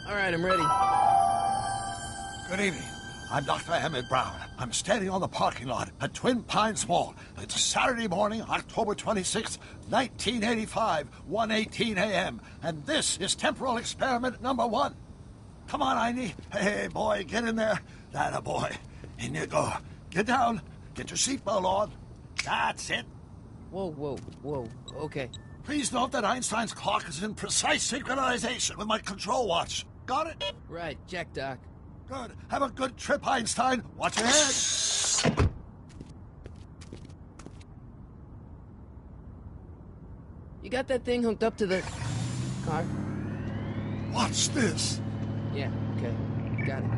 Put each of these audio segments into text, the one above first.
All right, I'm ready. Good evening. I'm Dr. Emmett Brown. I'm standing on the parking lot at Twin Pines Mall. It's Saturday morning, October 26th, 1985, 1:18 a.m. And this is temporal experiment number 1. Come on, Einie. Hey, boy, get in there. That boy. In you go. Get down. Get your seatbelt on. That's it. Whoa. Okay. Please note that Einstein's clock is in precise synchronization with my control watch. Got it? Right, check, Doc. Good. Have a good trip, Einstein. Watch your head. You got that thing hooked up to the car? Watch this. Yeah, okay. Got it.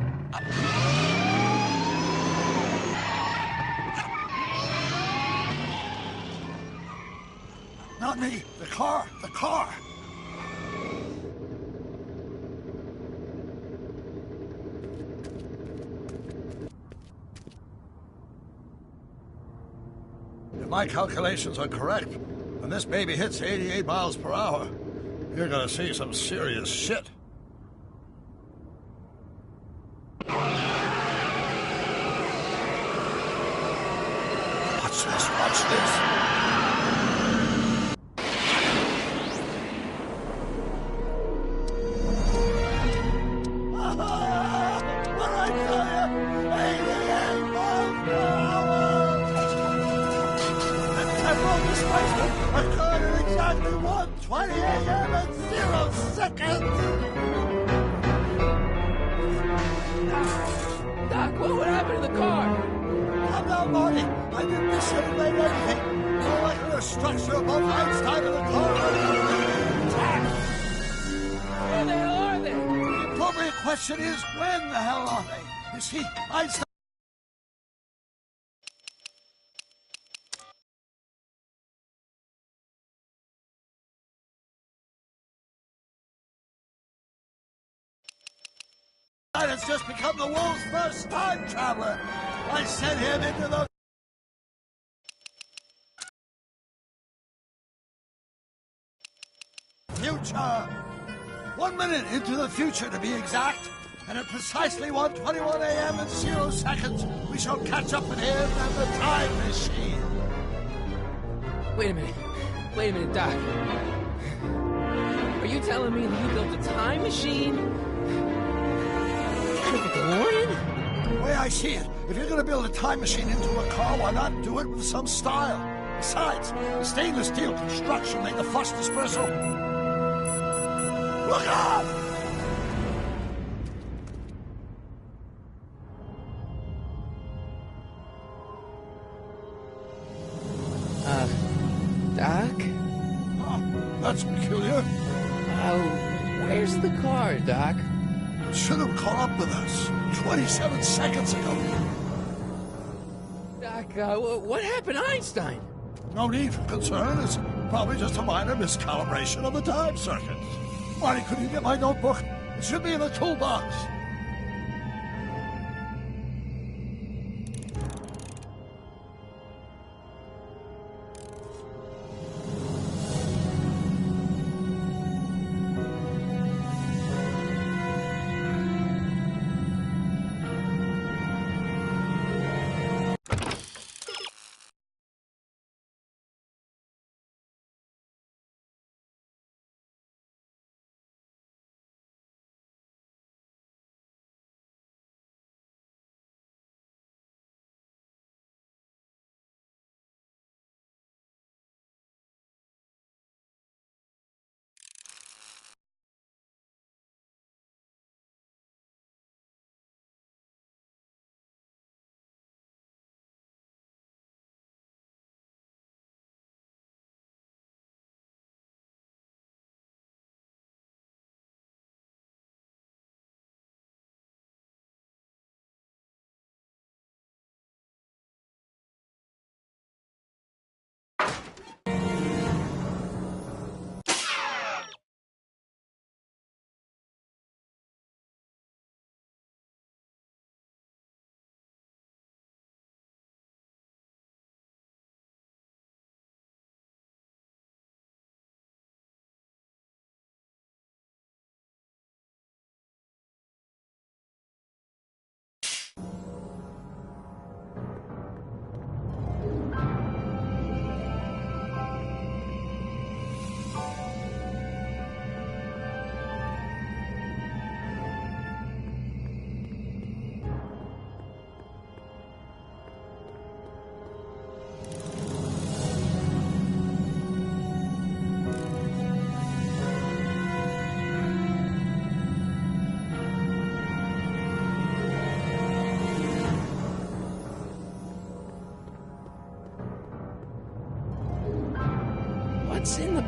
Not me. The car. The car. If my calculations are correct, when this baby hits 88 miles per hour, you're gonna see some serious shit. Watch this, watch this. What I tell you? 88 miles per hour! Temporal displacement occurred at exactly 1:20 a.m. and 0 seconds! Doc, what happened to the car? Calm down, Marty. I didn't dissimulate anything. No molecular structure above Einstein and the car. Attack! Where the hell are they? The appropriate question is, when the hell are they? You see, Einstein... has just become the world's first time traveler. I sent him into the... future. 1 minute into the future, to be exact. And at precisely 1:21 a.m. and 0 seconds, we shall catch up with him and the time machine. Wait a minute, Doc. Are you telling me that you built a time machine? Out of a DeLorean? The way I see it, if you're going to build a time machine into a car, why not do it with some style? Besides, the stainless steel construction made the frost dispersal. Look out! Doc? Oh, that's peculiar. Where's the car, Doc? It should have caught up with us 27 seconds ago. Doc, what happened to Einstein? No need for concern. It's probably just a minor miscalibration of the time circuit. Marty, could you get my notebook? It should be in the toolbox.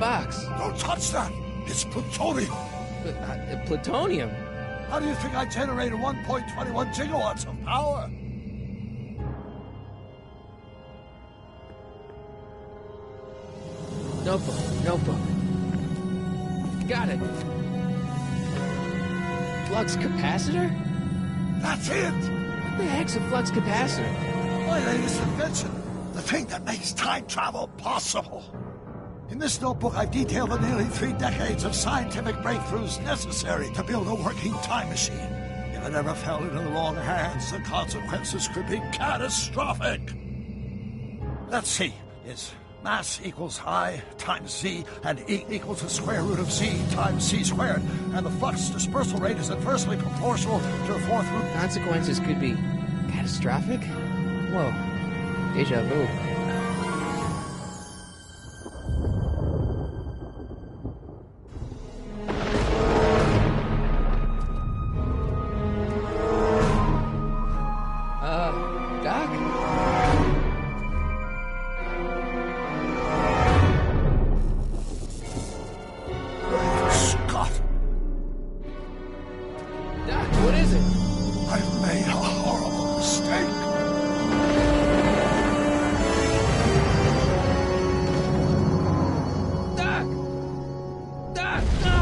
box? Don't touch that! It's plutonium! Plutonium? How do you think I generated 1.21 gigawatts of power? Notebook. Got it. Flux capacitor? That's it! What the heck's a flux capacitor? My latest invention. The thing that makes time travel possible. In this notebook, I've detailed the nearly 3 decades of scientific breakthroughs necessary to build a working time machine. If it ever fell into the wrong hands, the consequences could be catastrophic. Let's see. Is mass equals I times Z, and E equals the square root of Z times C squared, and the flux dispersal rate is inversely proportional to the 4th root. Consequences could be catastrophic? Whoa. Deja vu. Doc? Scott! Doc, what is it? I've made a horrible mistake. Doc, no!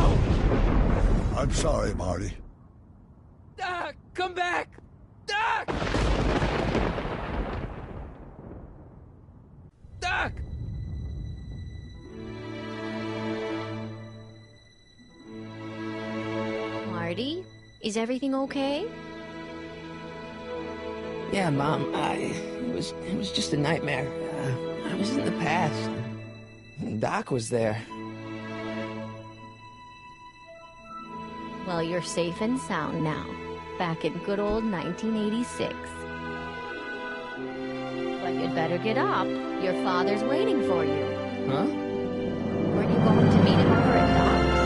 I'm sorry, Marty. Doc, come back! Doc! Doc! Marty, is everything okay? Yeah, Mom, it was just a nightmare. I was in the past. Doc was there. Well, you're safe and sound now. Back in good old 1986. But you'd better get up. Your father's waiting for you. Huh? Weren't you going to meet him over at Doc's?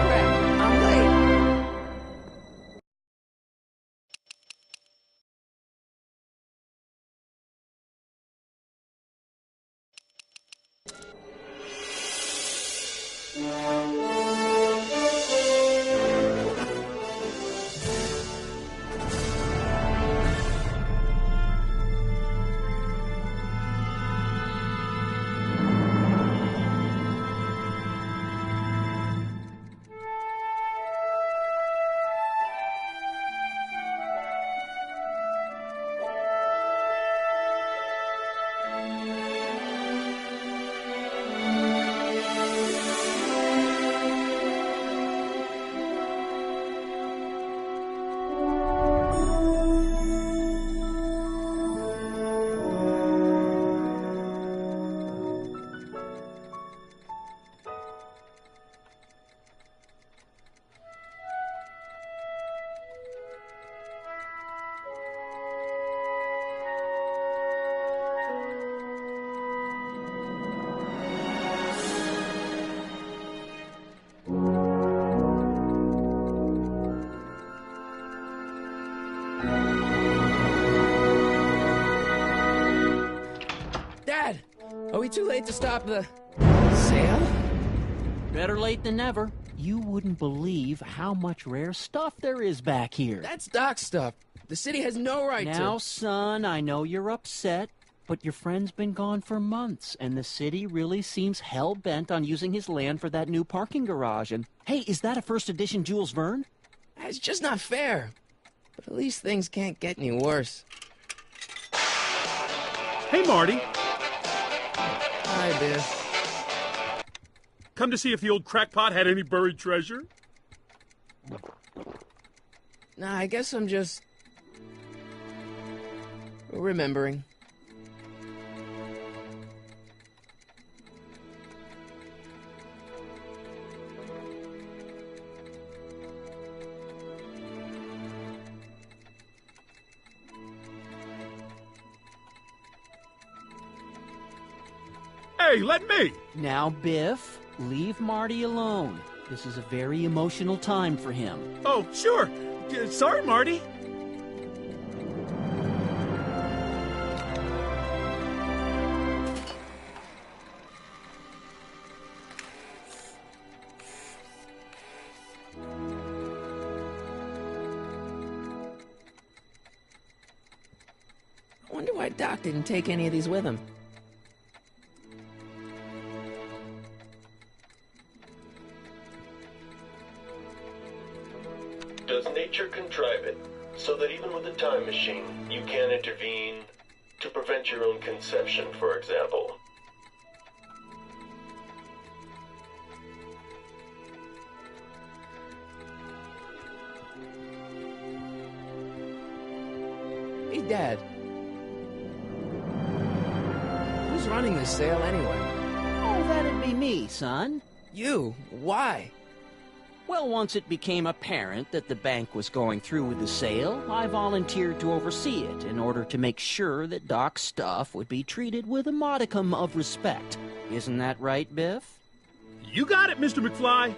Crap, I'm late. Dad, are we too late to stop the sale? Better late than never. You wouldn't believe how much rare stuff there is back here. That's Doc's stuff. The city has no right to... Now, son, I know you're upset, but your friend's been gone for months, and the city really seems hell-bent on using his land for that new parking garage. And, hey, is that a first edition Jules Verne? It's just not fair. But at least things can't get any worse. Hey, Marty. Hi, Biff. Come to see if the old crackpot had any buried treasure? Nah, I guess I'm just... remembering. Hey, let me! Now, Biff, leave Marty alone. This is a very emotional time for him. Oh, sure. Sorry, Marty. I wonder why Doc didn't take any of these with him. Does nature contrive it so that even with a time machine, you can intervene to prevent your own conception, for example? Hey, Dad. Who's running this sale anyway? Oh, that'd be me, son. You? Why? Well, once it became apparent that the bank was going through with the sale, I volunteered to oversee it in order to make sure that Doc's stuff would be treated with a modicum of respect. Isn't that right, Biff? You got it, Mr. McFly.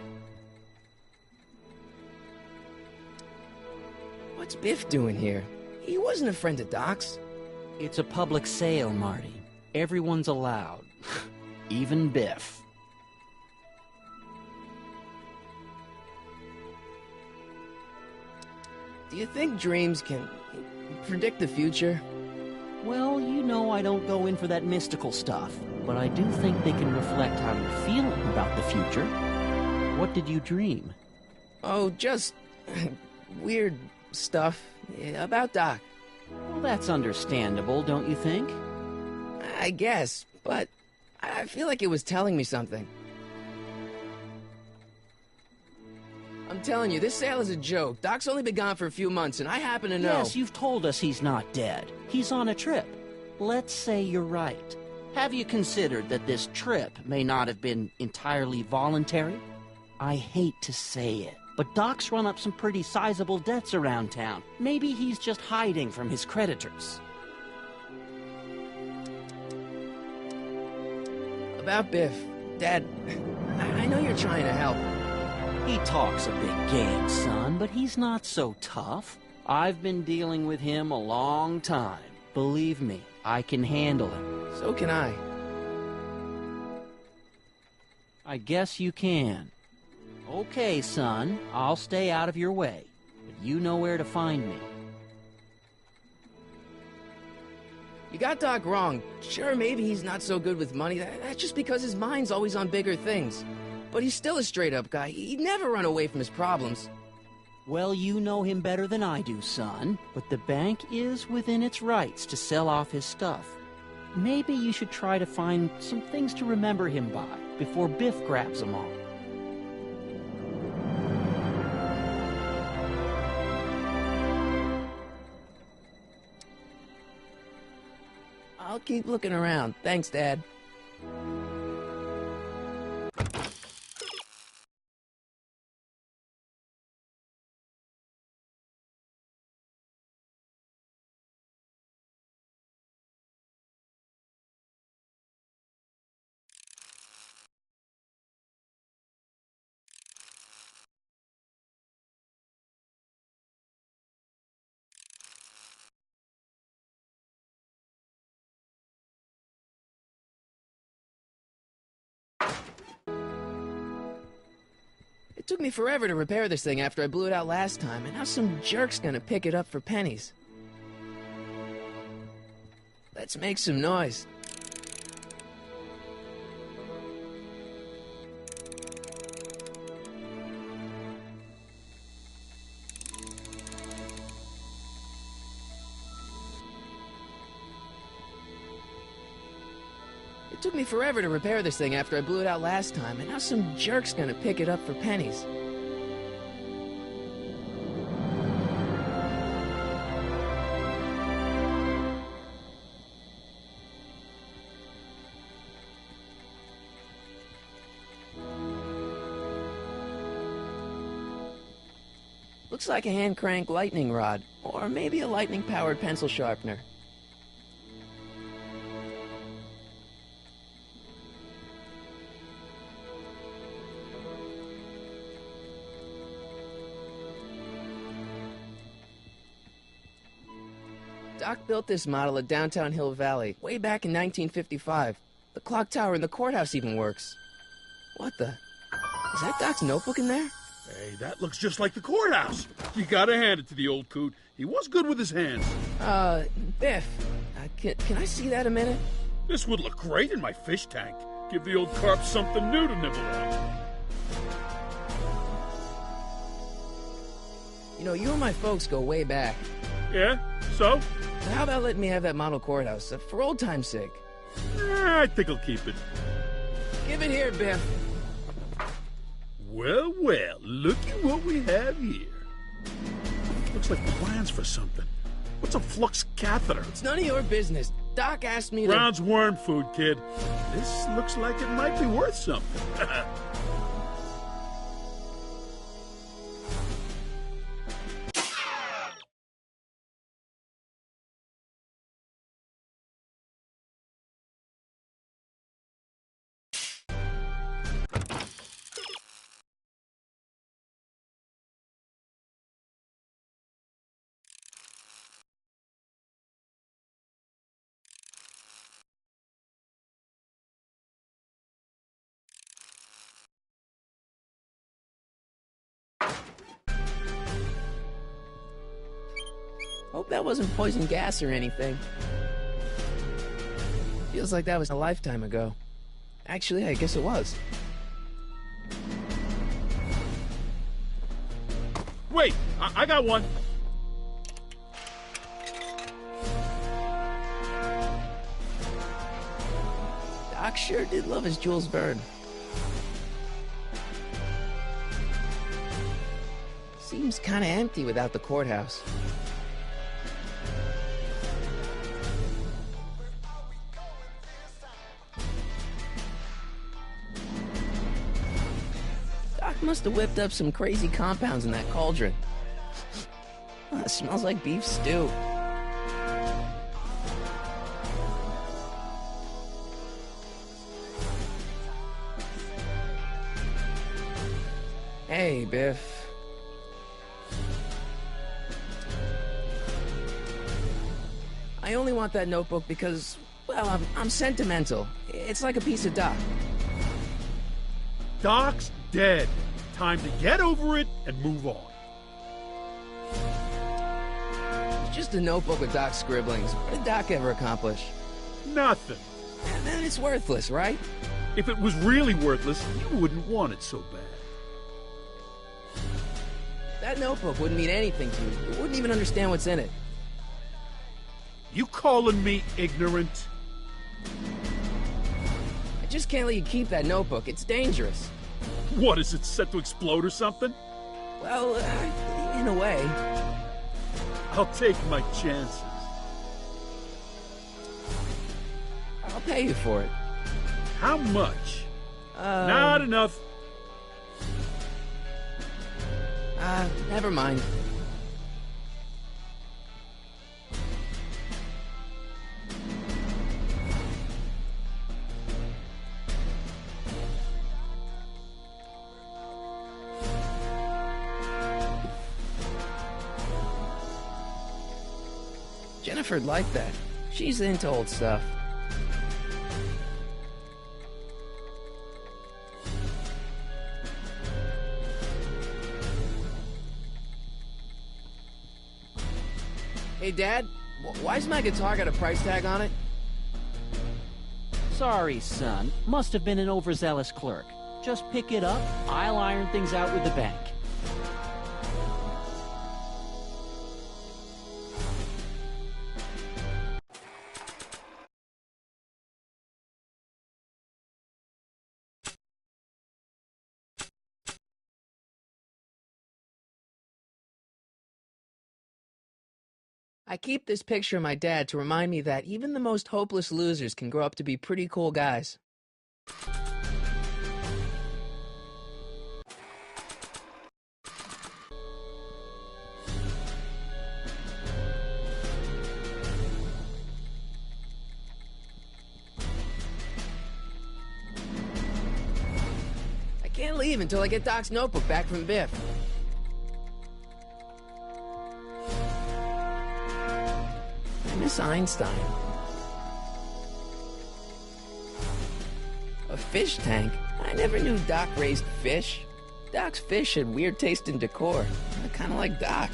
What's Biff doing here? He wasn't a friend of Doc's. It's a public sale, Marty. Everyone's allowed. Even Biff. Do you think dreams can predict the future? Well, you know I don't go in for that mystical stuff, but I do think they can reflect how you're feeling about the future. What did you dream? Oh, just weird stuff about Doc. Well, that's understandable, don't you think? I guess, but I feel like it was telling me something. I'm telling you, this sale is a joke. Doc's only been gone for a few months, and I happen to know... Yes, you've told us he's not dead. He's on a trip. Let's say you're right. Have you considered that this trip may not have been entirely voluntary? I hate to say it, but Doc's run up some pretty sizable debts around town. Maybe he's just hiding from his creditors. About Biff, Dad, I know you're trying to help. He talks a big game, son, but he's not so tough. I've been dealing with him a long time. Believe me, I can handle him. So can I. I guess you can. Okay, son, I'll stay out of your way, but you know where to find me. You got Doc wrong. Sure, maybe he's not so good with money. That's just because his mind's always on bigger things. But he's still a straight-up guy. He'd never run away from his problems. Well, you know him better than I do, son. But the bank is within its rights to sell off his stuff. Maybe you should try to find some things to remember him by before Biff grabs them all. I'll keep looking around. Thanks, Dad. It took me forever to repair this thing after I blew it out last time, and now some jerk's gonna pick it up for pennies. Let's make some noise. It took me forever to repair this thing after I blew it out last time, and now some jerk's gonna pick it up for pennies. Looks like a hand-crank lightning rod, or maybe a lightning-powered pencil sharpener. Doc built this model at downtown Hill Valley, way back in 1955. The clock tower in the courthouse even works. What the? Is that Doc's notebook in there? Hey, that looks just like the courthouse. You gotta hand it to the old coot. He was good with his hands. Biff, Can I see that a minute? This would look great in my fish tank. Give the old carp something new to nibble on. You know, you and my folks go way back. Yeah? So? So how about letting me have that model courthouse, for old time's sake? I think I'll keep it. Give it here, Biff. Well, well, looky what we have here. Looks like plans for something. What's a flux catheter? It's none of your business. Doc asked me to... Brown's worm food, kid. This looks like it might be worth something. Hope that wasn't poison gas or anything. Feels like that was a lifetime ago. Actually, I guess it was. Wait, I got one. Doc sure did love his Jules Verne. Seems kind of empty without the courthouse. Doc must have whipped up some crazy compounds in that cauldron. It smells like beef stew. Hey, Biff. I only want that notebook because, well, I'm sentimental. It's like a piece of Doc. Doc's dead. Time to get over it and move on. It's just a notebook with Doc's scribblings. What did Doc ever accomplish? Nothing. Then it's worthless, right? If it was really worthless, you wouldn't want it so bad. That notebook wouldn't mean anything to you. You wouldn't even understand what's in it. You calling me ignorant? I just can't let you keep that notebook. It's dangerous. What, is it set to explode or something? Well, in a way. I'll take my chances. I'll pay you for it. How much? Not enough. Never mind. Jennifer'd like that. She's into old stuff. Hey, Dad, why's my guitar got a price tag on it? Sorry, son. Must have been an overzealous clerk. Just pick it up. I'll iron things out with the bank. I keep this picture of my dad to remind me that even the most hopeless losers can grow up to be pretty cool guys. I can't leave until I get Doc's notebook back from Biff. Miss Einstein. A fish tank? I never knew Doc raised fish. Doc's fish had weird taste in decor. Kind of like Doc.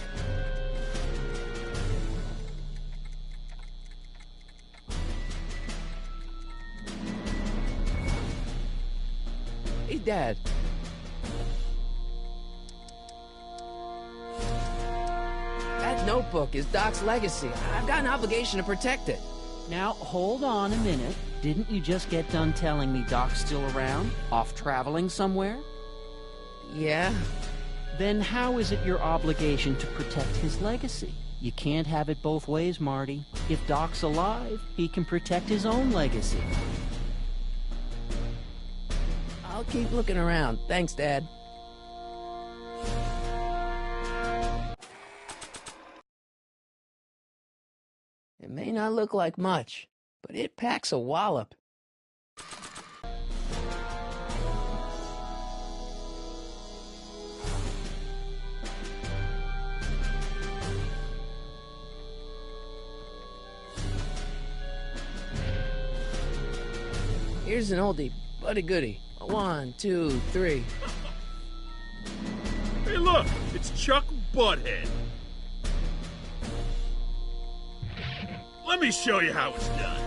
Big Dad. That notebook is Doc's legacy. I've got an obligation to protect it. Now, hold on a minute. Didn't you just get done telling me Doc's still around? Off traveling somewhere? Yeah? Then how is it your obligation to protect his legacy? You can't have it both ways, Marty. If Doc's alive, he can protect his own legacy. I'll keep looking around. Thanks, Dad. It may not look like much, but it packs a wallop. Here's an oldie, but a goodie. 1, 2, 3. Hey, look! It's Chuck Butthead. Let me show you how it's done.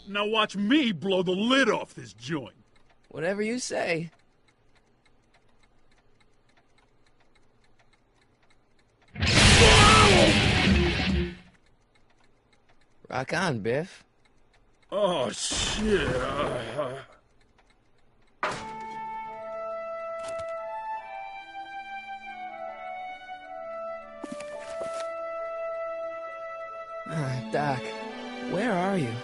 Now watch me blow the lid off this joint. Whatever you say. Rock on, Biff. Oh, shit. Doc, where are you?